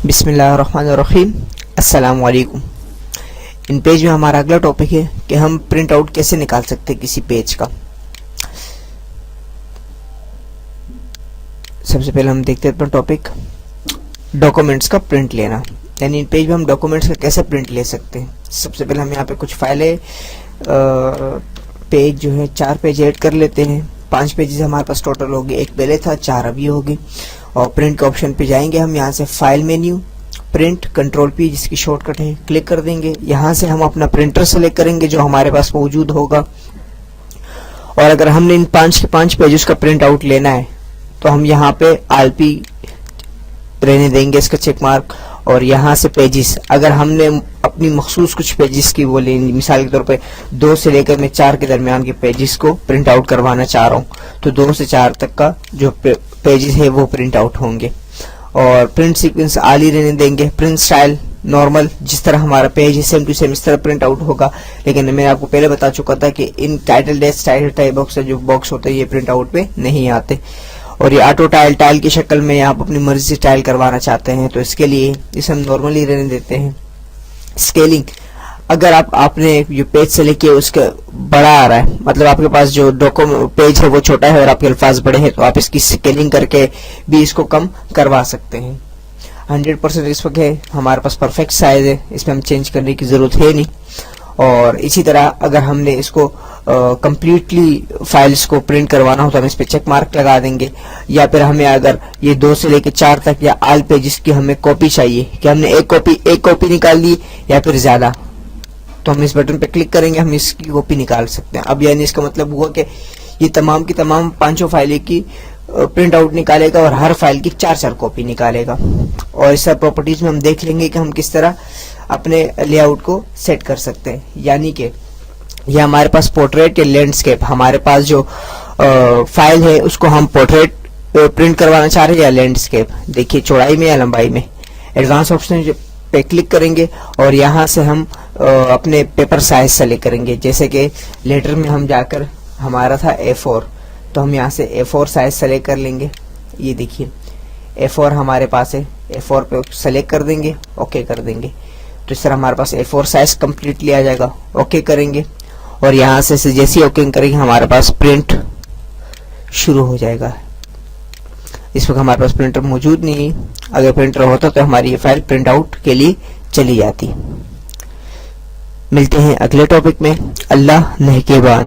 बिस्मिल्लाहिर्रहमानिर्रहीम। अस्सलाम वालेकुम। इन पेज में हमारा अगला टॉपिक है कि हम प्रिंट आउट कैसे निकाल सकते हैं किसी पेज का। सबसे पहले हम देखते हैं अपना टॉपिक डॉक्यूमेंट्स का प्रिंट लेना, यानी इन पेज में हम डॉक्यूमेंट्स का कैसे प्रिंट ले सकते हैं। सबसे पहले हम यहाँ पे कुछ फाइलें पेज जो है 4 पेज ऐड कर लेते हैं। 5 पेजेस हमारे पास टोटल होगी, एक पहले था 4 अभी होगी। और प्रिंट के ऑप्शन पे जाएंगे हम, यहाँ से file menu print control P जिसकी शॉर्टकट है क्लिक कर देंगे। यहाँ से हम अपना प्रिंटर सेलेक्ट करेंगे जो हमारे पास मौजूद होगा। और अगर हमने इन 5 के 5 पेजेस का प्रिंट आउट लेना है तो हम यहाँ पे आलपी रहने देंगे इसका चेक मार्क। और यहाँ से पेजेस, अगर हमने अपनी मखसूस कुछ पेजेस की वो लेंगे, मिसाल के तौर पे 2 से लेकर मैं 4 के दरमियान के पेजेस को प्रिंट आउट करवाना चाह रहा हूँ, तो 2 से 4 तक का जो पेजेस है वो प्रिंट आउट होंगे। और प्रिंट सीक्वेंस आल ही रहने देंगे। प्रिंट स्टाइल नॉर्मल, जिस तरह हमारा पेज है सेम टू सेम इस तरह प्रिंट आउट होगा। लेकिन मैं आपको पहले बता चुका था कि इन title desk title type box जो बॉक्स होते हैं ये प्रिंट आउट पे नहीं आते। और ये ऑटो टाइल की शक्ल में आप अपनी मर्जी से टाइल करवाना चाहते हैं तो इसके लिए इसे हम नॉर्मली रहने देते हैं। स्केलिंग, अगर आपने जो पेज सेलेक्ट किया उसका बड़ा आ रहा है, मतलब आपके पास जो डॉक्यूमेंट पेज है वो छोटा है और आपके अल्फाज बड़े हैं, तो आप इसकी स्केलिंग करके भी इसको कम करवा सकते हैं। 100% इस वक्त है हमारे पास परफेक्ट साइज है, इसमें हम चेंज करने की जरूरत है नहीं। और इसी तरह अगर हमने इसको कंप्लीटली फाइल्स को प्रिंट करवाना हो तो हम इस पे चेक मार्क लगा देंगे। या फिर हमें अगर ये 2 से लेकर 4 तक या आल पेजेस की हमें कॉपी चाहिए कि हमने एक कॉपी निकाल दी या फिर ज्यादा, तो हम इस बटन पे क्लिक करेंगे, हम इसकी कॉपी निकाल सकते हैं। अब यानी इसका मतलब हुआ कि ये तमाम की तमाम 5 फाइलें की प्रिंट आउट निकालेगा और हर फाइल की 4 कॉपी निकालेगा। और इस प्रॉपर्टीज में हम देख लेंगे कि हम किस तरह अपने लेआउट को सेट कर सकते हैं। यानी कि ये हमारे पास पोर्ट्रेट या लैंडस्केप, हमारे पास जो फाइल है उसको हम पोर्ट्रेट प्रिंट करवाना चाह रहे हैं या लैंडस्केप, देखिए चौड़ाई में या लंबाई में। एडवांस ऑप्शन पे क्लिक करेंगे और यहाँ से हम अपने पेपर साइज सेलेक्ट करेंगे। जैसे कि लेटर में हम जाकर हमारा था A4, तो हम यहाँ से A4 साइज सेलेक्ट कर लेंगे। ये देखिए A4 हमारे पास है, A4 पे सेलेक्ट कर देंगे, ओके कर देंगे, तो इस तरह हमारे पास A4 साइज कंप्लीटली आ जाएगा। ओके करेंगे और यहाँ से जैसे ही ओके करेंगे हमारे पास प्रिंट शुरू हो जाएगा। इस वक्त हमारे पास प्रिंटर मौजूद नहीं है, अगर प्रिंटर होता तो हमारी ये फाइल प्रिंट आउट के लिए चली जाती। मिलते हैं अगले टॉपिक में। अल्लाह नेहकेबान।